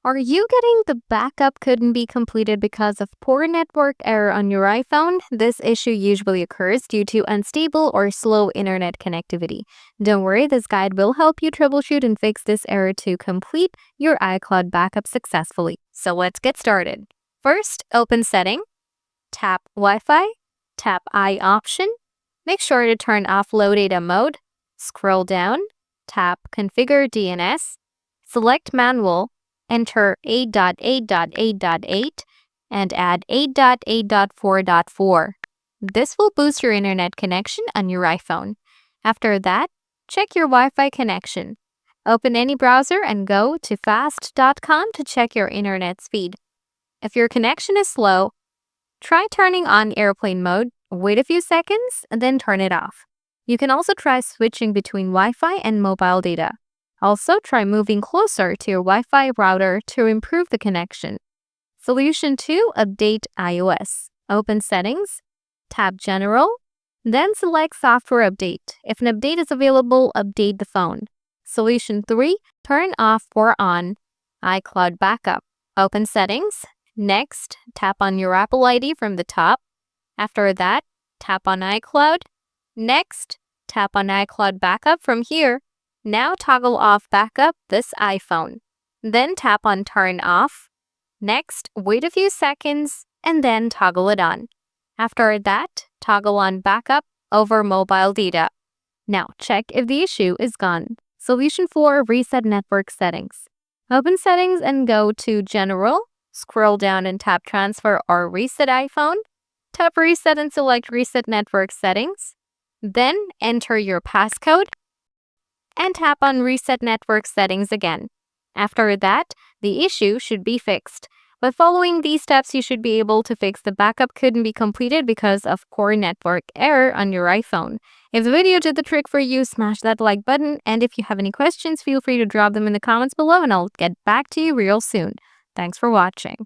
Are you getting the backup couldn't be completed because of poor network error on your iPhone? This issue usually occurs due to unstable or slow internet connectivity. Don't worry, this guide will help you troubleshoot and fix this error to complete your iCloud backup successfully. So let's get started. First, open Setting, tap Wi-Fi, tap I option. Make sure to turn off low data mode. Scroll down, tap Configure DNS, select Manual, enter 8.8.8.8 and add 8.8.4.4. This will boost your internet connection on your iPhone. After that, check your Wi-Fi connection. Open any browser and go to fast.com to check your internet speed. If your connection is slow, try turning on airplane mode, wait a few seconds, and then turn it off. You can also try switching between Wi-Fi and mobile data. Also, try moving closer to your Wi-Fi router to improve the connection. Solution 2. Update iOS. Open Settings, tap General, then select Software Update. If an update is available, update the phone. Solution 3. Turn off or on iCloud Backup. Open Settings. Next, tap on your Apple ID from the top. After that, tap on iCloud. Next, tap on iCloud Backup from here. Now toggle off Backup this iPhone. Then tap on Turn Off. Next, wait a few seconds and then toggle it on. After that, toggle on Backup over mobile data. Now check if the issue is gone. Solution 4. Reset network settings. Open Settings and go to General. Scroll down and tap Transfer or Reset iPhone. Tap Reset and select Reset Network Settings. Then enter your passcode and tap on Reset Network Settings again. After that, the issue should be fixed. By following these steps, you should be able to fix the backup couldn't be completed because of poor network error on your iPhone. If the video did the trick for you, smash that like button, and if you have any questions, feel free to drop them in the comments below and I'll get back to you real soon. Thanks for watching.